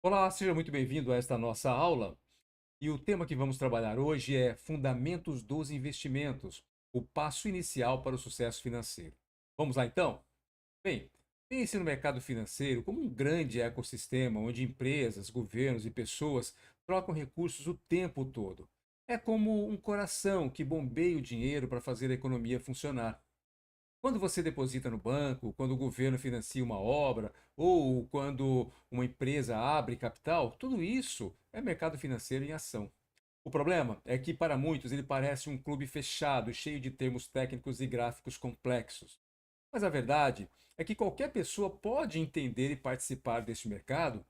Olá, seja muito bem-vindo a esta nossa aula. E o tema que vamos trabalhar hoje é Fundamentos dos Investimentos, o passo inicial para o sucesso financeiro. Vamos lá então? Bem, pense no mercado financeiro como um grande ecossistema onde empresas, governos e pessoas trocam recursos o tempo todo. É como um coração que bombeia o dinheiro para fazer a economia funcionar. Quando você deposita no banco, quando o governo financia uma obra ou quando uma empresa abre capital, tudo isso é mercado financeiro em ação. O problema é que, para muitos, ele parece um clube fechado, cheio de termos técnicos e gráficos complexos. Mas a verdade é que qualquer pessoa pode entender e participar deste mercado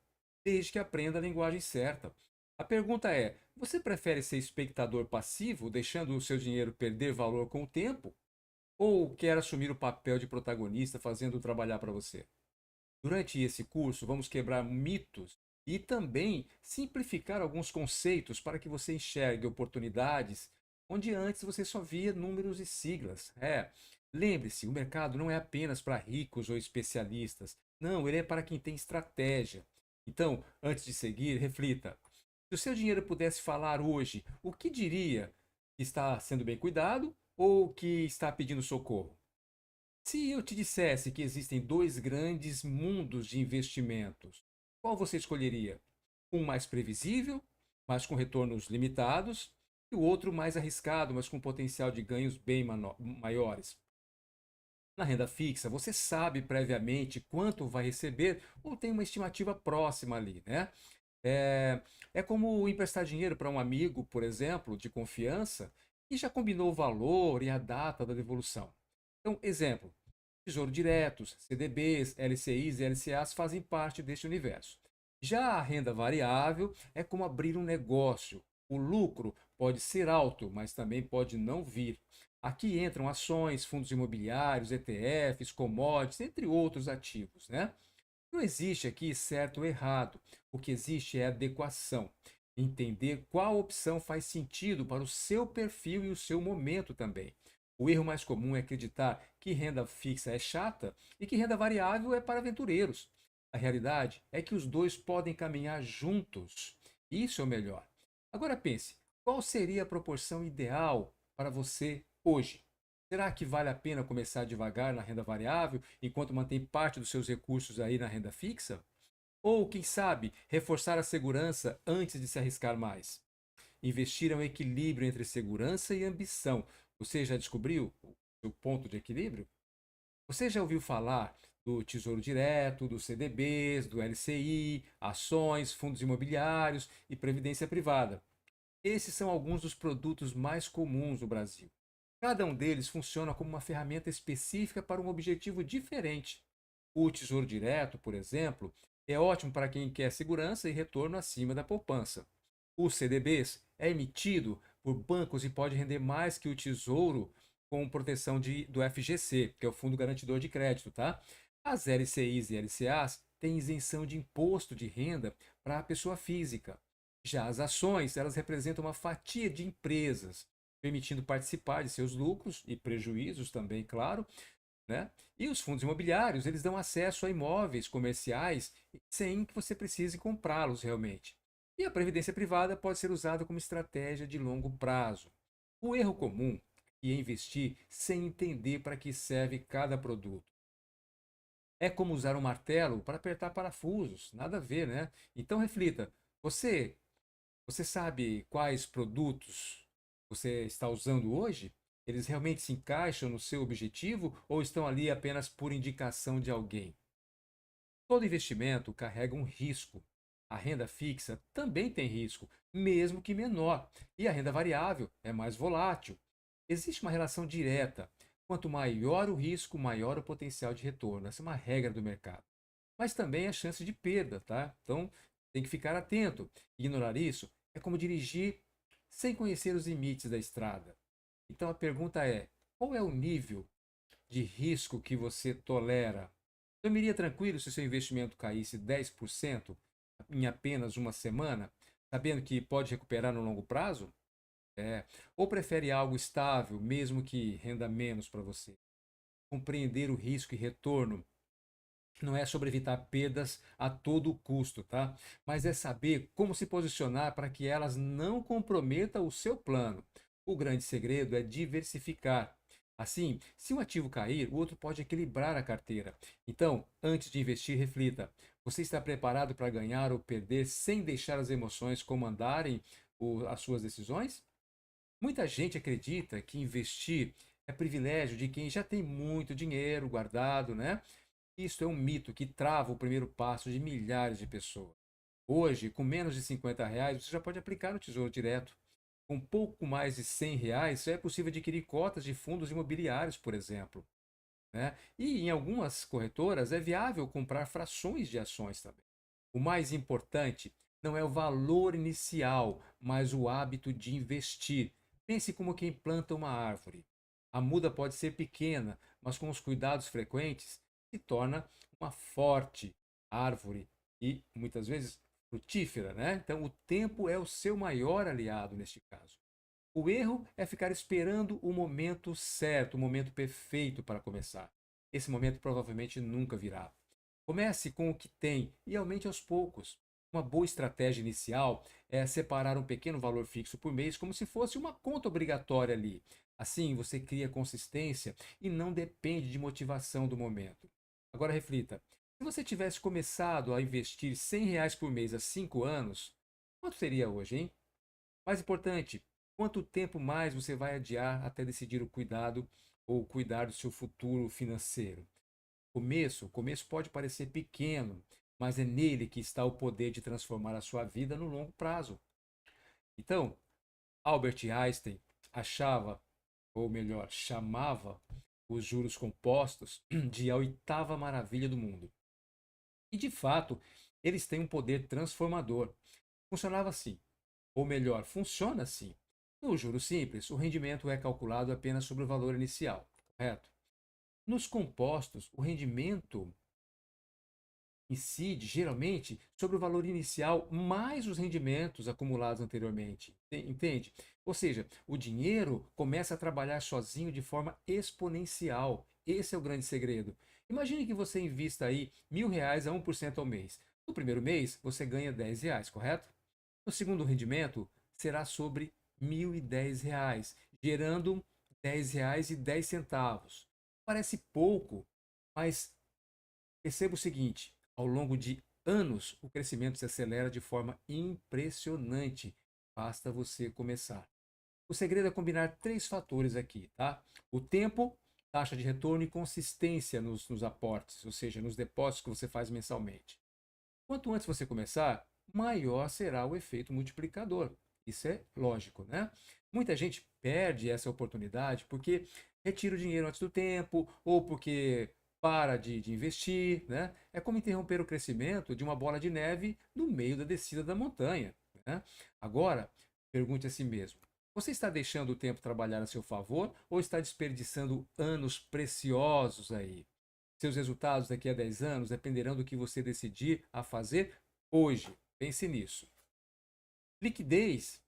desde que aprenda a linguagem certa. A pergunta é: você prefere ser espectador passivo, deixando o seu dinheiro perder valor com o tempo? Ou quer assumir o papel de protagonista, fazendo trabalhar para você? Durante esse curso, vamos quebrar mitos e também simplificar alguns conceitos para que você enxergue oportunidades onde antes você só via números e siglas. Lembre-se, o mercado não é apenas para ricos ou especialistas. Não, ele é para quem tem estratégia. Então, antes de seguir, reflita. Se o seu dinheiro pudesse falar hoje, o que diria que está sendo bem cuidado ou que está pedindo socorro? Se eu te dissesse que existem dois grandes mundos de investimentos, qual você escolheria? Um mais previsível, mas com retornos limitados, e o outro mais arriscado, mas com potencial de ganhos bem maiores. Na renda fixa, você sabe previamente quanto vai receber ou tem uma estimativa próxima ali, né? É, é como emprestar dinheiro para um amigo, por exemplo, de confiança, e já combinou o valor e a data da devolução. Então, exemplo: Tesouro Diretos, CDBs, LCIs e LCAs fazem parte deste universo. Já a renda variável é como abrir um negócio. O lucro pode ser alto, mas também pode não vir. Aqui entram ações, fundos imobiliários, ETFs, commodities, entre outros ativos, né? Não existe aqui certo ou errado. O que existe é adequação. Entender qual opção faz sentido para o seu perfil e o seu momento também. O erro mais comum é acreditar que renda fixa é chata e que renda variável é para aventureiros. A realidade é que os dois podem caminhar juntos. Isso é o melhor. Agora pense, qual seria a proporção ideal para você hoje? Será que vale a pena começar devagar na renda variável, enquanto mantém parte dos seus recursos aí na renda fixa? Ou, quem sabe, reforçar a segurança antes de se arriscar mais? Investir é um equilíbrio entre segurança e ambição. Você já descobriu o seu ponto de equilíbrio? Você já ouviu falar do Tesouro Direto, dos CDBs, do LCI, ações, fundos imobiliários e previdência privada? Esses são alguns dos produtos mais comuns no Brasil. Cada um deles funciona como uma ferramenta específica para um objetivo diferente. O Tesouro Direto, por exemplo, é ótimo para quem quer segurança e retorno acima da poupança. Os CDBs é emitido por bancos e pode render mais que o Tesouro com proteção do FGC, que é o Fundo Garantidor de Crédito, tá? As LCIs e LCAs têm isenção de imposto de renda para a pessoa física. Já as ações, elas representam uma fatia de empresas, permitindo participar de seus lucros e prejuízos também, claro, né? E os fundos imobiliários, eles dão acesso a imóveis comerciais sem que você precise comprá-los realmente. E a previdência privada pode ser usada como estratégia de longo prazo. O erro comum é investir sem entender para que serve cada produto. É como usar um martelo para apertar parafusos, nada a ver, né? Então reflita, você você sabe quais produtos você está usando hoje? Eles realmente se encaixam no seu objetivo ou estão ali apenas por indicação de alguém? Todo investimento carrega um risco. A renda fixa também tem risco, mesmo que menor, e a renda variável é mais volátil. Existe uma relação direta. Quanto maior o risco, maior o potencial de retorno. Essa é uma regra do mercado. Mas também a chance de perda, tá? Então tem que ficar atento. Ignorar isso é como dirigir sem conhecer os limites da estrada. Então a pergunta é: qual é o nível de risco que você tolera? Dormiria tranquilo se seu investimento caísse 10% em apenas uma semana, sabendo que pode recuperar no longo prazo? É. Ou prefere algo estável, mesmo que renda menos para você? Compreender o risco e retorno Não é sobre evitar perdas a todo custo, tá? Mas é saber como se posicionar para que elas não comprometam o seu plano. O grande segredo é diversificar. Assim, se um ativo cair, o outro pode equilibrar a carteira. Então, antes de investir, reflita: você está preparado para ganhar ou perder sem deixar as emoções comandarem as suas decisões? Muita gente acredita que investir é privilégio de quem já tem muito dinheiro guardado, né? Isso é um mito que trava o primeiro passo de milhares de pessoas. Hoje, com menos de R$ 50, você já pode aplicar no Tesouro Direto. Com pouco mais de R$ 100, é possível adquirir cotas de fundos imobiliários, por exemplo, né? E em algumas corretoras é viável comprar frações de ações também. O mais importante não é o valor inicial, mas o hábito de investir. Pense como quem planta uma árvore. A muda pode ser pequena, mas com os cuidados frequentes se torna uma forte árvore e muitas vezes frutífera, né? Então o tempo é o seu maior aliado neste caso. O erro é ficar esperando o momento certo, o momento perfeito para começar. Esse momento provavelmente nunca virá. Comece com o que tem e aumente aos poucos. Uma boa estratégia inicial é separar um pequeno valor fixo por mês, como se fosse uma conta obrigatória ali. Assim, você cria consistência e não depende de motivação do momento. Agora reflita: se você tivesse começado a investir R$ 100 por mês há 5 anos, quanto seria hoje, hein? Mais importante, quanto tempo mais você vai adiar até decidir o cuidado ou cuidar do seu futuro financeiro? O começo pode parecer pequeno, mas é nele que está o poder de transformar a sua vida no longo prazo. Então, Albert Einstein achava, ou melhor, chamava os juros compostos de a oitava maravilha do mundo. E de fato, eles têm um poder transformador. Funcionava assim, ou melhor, funciona assim. No juro simples, o rendimento é calculado apenas sobre o valor inicial, correto? Nos compostos, o rendimento incide geralmente sobre o valor inicial mais os rendimentos acumulados anteriormente. Entende? Ou seja, o dinheiro começa a trabalhar sozinho de forma exponencial. Esse é o grande segredo. Imagine que você invista aí R$ 1.000 a 1% ao mês. No primeiro mês, você ganha R$ 10, correto? No segundo rendimento, será sobre R$ 1.010, gerando R$ 10,10. Parece pouco, mas perceba o seguinte: ao longo de anos, o crescimento se acelera de forma impressionante. Basta você começar. O segredo é combinar três fatores aqui, tá? O tempo, taxa de retorno e consistência nos aportes, ou seja, nos depósitos que você faz mensalmente. Quanto antes você começar, maior será o efeito multiplicador. Isso é lógico, né? Muita gente perde essa oportunidade porque retira o dinheiro antes do tempo ou porque para de investir, né? É como interromper o crescimento de uma bola de neve no meio da descida da montanha, né? Agora, pergunte a si mesmo: você está deixando o tempo trabalhar a seu favor ou está desperdiçando anos preciosos aí? Seus resultados daqui a 10 anos dependerão do que você decidir a fazer hoje. Pense nisso. Liquidez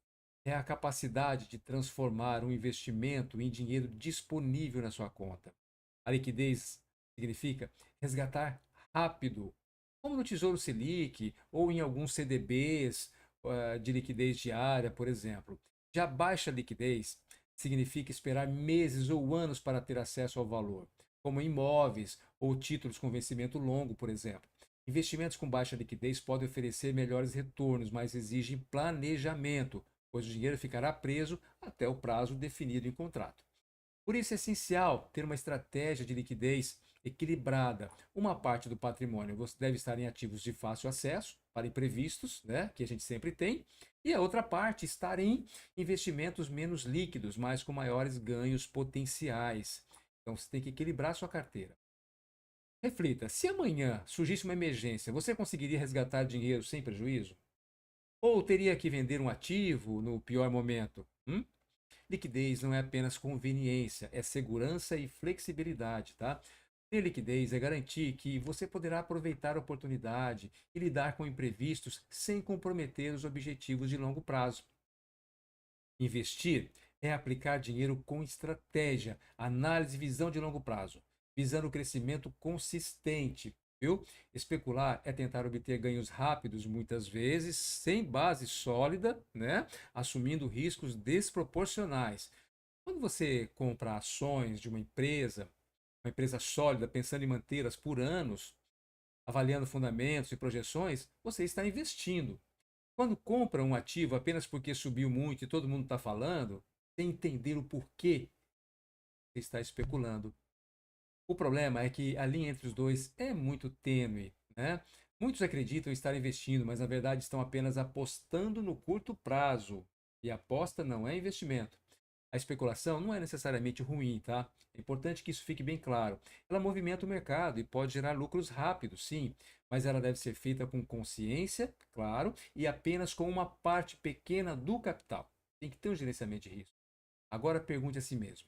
é a capacidade de transformar um investimento em dinheiro disponível na sua conta. A liquidez significa resgatar rápido, como no Tesouro Selic ou em alguns CDBs de liquidez diária, por exemplo. Já baixa liquidez significa esperar meses ou anos para ter acesso ao valor, como imóveis ou títulos com vencimento longo, por exemplo. Investimentos com baixa liquidez podem oferecer melhores retornos, mas exigem planejamento, pois o dinheiro ficará preso até o prazo definido em contrato. Por isso é essencial ter uma estratégia de liquidez equilibrada. Uma parte do patrimônio você deve estar em ativos de fácil acesso para imprevistos, né, que a gente sempre tem, e a outra parte estar em investimentos menos líquidos, mas com maiores ganhos potenciais. Então você tem que equilibrar a sua carteira. Reflita: se amanhã surgisse uma emergência, você conseguiria resgatar dinheiro sem prejuízo? Ou teria que vender um ativo no pior momento? Liquidez não é apenas conveniência, é segurança e flexibilidade, tá? Ter liquidez é garantir que você poderá aproveitar a oportunidade e lidar com imprevistos sem comprometer os objetivos de longo prazo. Investir é aplicar dinheiro com estratégia, análise e visão de longo prazo, visando o crescimento consistente. viu? Especular é tentar obter ganhos rápidos, muitas vezes, sem base sólida, né? Assumindo riscos desproporcionais. Quando você compra ações de uma empresa sólida, pensando em mantê-las por anos, avaliando fundamentos e projeções, você está investindo. Quando compra um ativo apenas porque subiu muito e todo mundo está falando, sem entender o porquê, você está especulando. O problema é que a linha entre os dois é muito tênue, né? Muitos acreditam estar investindo, mas na verdade estão apenas apostando no curto prazo. E aposta não é investimento. A especulação não é necessariamente ruim, tá? É importante que isso fique bem claro. Ela movimenta o mercado e pode gerar lucros rápidos, sim, mas ela deve ser feita com consciência, claro, e apenas com uma parte pequena do capital. Tem que ter um gerenciamento de risco. Agora pergunte a si mesmo: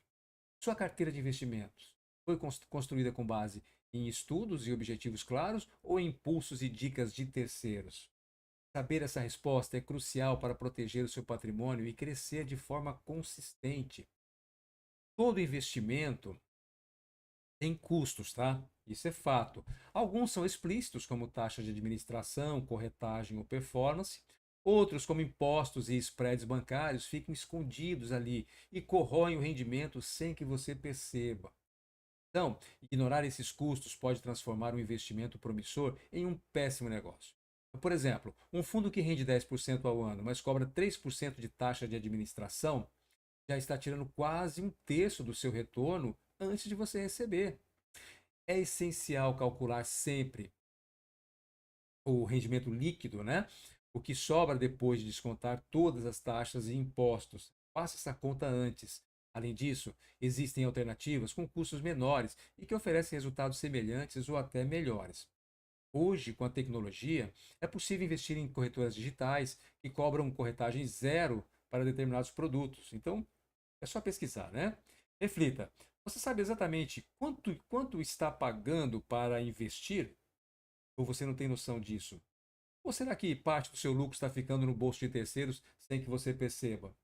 sua carteira de investimentos foi construída com base em estudos e objetivos claros ou em impulsos e dicas de terceiros? Saber essa resposta é crucial para proteger o seu patrimônio e crescer de forma consistente. Todo investimento tem custos, tá? Isso é fato. Alguns são explícitos, como taxa de administração, corretagem ou performance. Outros, como impostos e spreads bancários, ficam escondidos ali e corroem o rendimento sem que você perceba. Então, ignorar esses custos pode transformar um investimento promissor em um péssimo negócio. Por exemplo, um fundo que rende 10% ao ano, mas cobra 3% de taxa de administração, já está tirando quase um terço do seu retorno antes de você receber. É essencial calcular sempre o rendimento líquido, né? O que sobra depois de descontar todas as taxas e impostos. Faça essa conta antes. Além disso, existem alternativas com custos menores e que oferecem resultados semelhantes ou até melhores. Hoje, com a tecnologia, é possível investir em corretoras digitais que cobram corretagem zero para determinados produtos. Então, é só pesquisar, né? Reflita. Você sabe exatamente quanto está pagando para investir? Ou você não tem noção disso? Ou será que parte do seu lucro está ficando no bolso de terceiros sem que você perceba?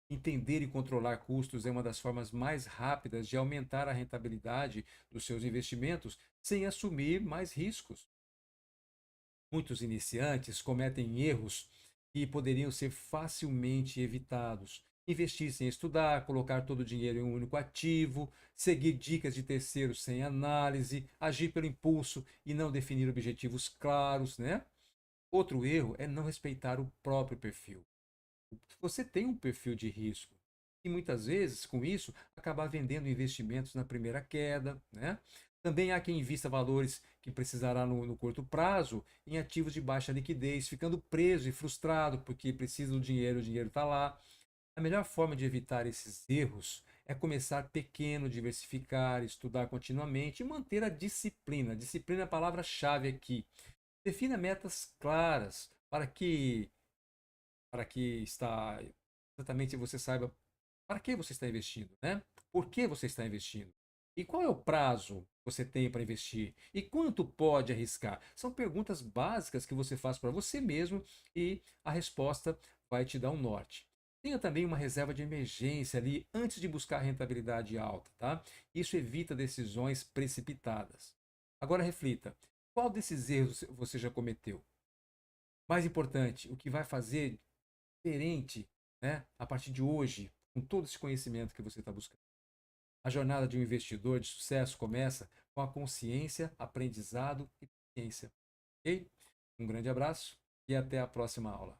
Entender e controlar custos é uma das formas mais rápidas de aumentar a rentabilidade dos seus investimentos sem assumir mais riscos. Muitos iniciantes cometem erros que poderiam ser facilmente evitados. Investir sem estudar, colocar todo o dinheiro em um único ativo, seguir dicas de terceiros sem análise, agir pelo impulso e não definir objetivos claros, né? Outro erro é não respeitar o próprio perfil. Você tem um perfil de risco e muitas vezes, com isso, acabar vendendo investimentos na primeira queda, né? Também há quem invista valores que precisará no curto prazo em ativos de baixa liquidez, ficando preso e frustrado porque precisa do dinheiro, o dinheiro está lá. A melhor forma de evitar esses erros é começar pequeno, diversificar, estudar continuamente e manter a disciplina. Disciplina é a palavra-chave aqui. Defina metas claras para que está exatamente você saiba para que você está investindo, né? Por que você está investindo? E qual é o prazo que você tem para investir? E quanto pode arriscar? São perguntas básicas que você faz para você mesmo e a resposta vai te dar um norte. Tenha também uma reserva de emergência ali antes de buscar rentabilidade alta, tá? Isso evita decisões precipitadas. Agora reflita, qual desses erros você já cometeu? Mais importante, o que vai fazer diferente, né, a partir de hoje, com todo esse conhecimento que você está buscando. A jornada de um investidor de sucesso começa com a consciência, aprendizado e paciência. Ok? Um grande abraço e até a próxima aula.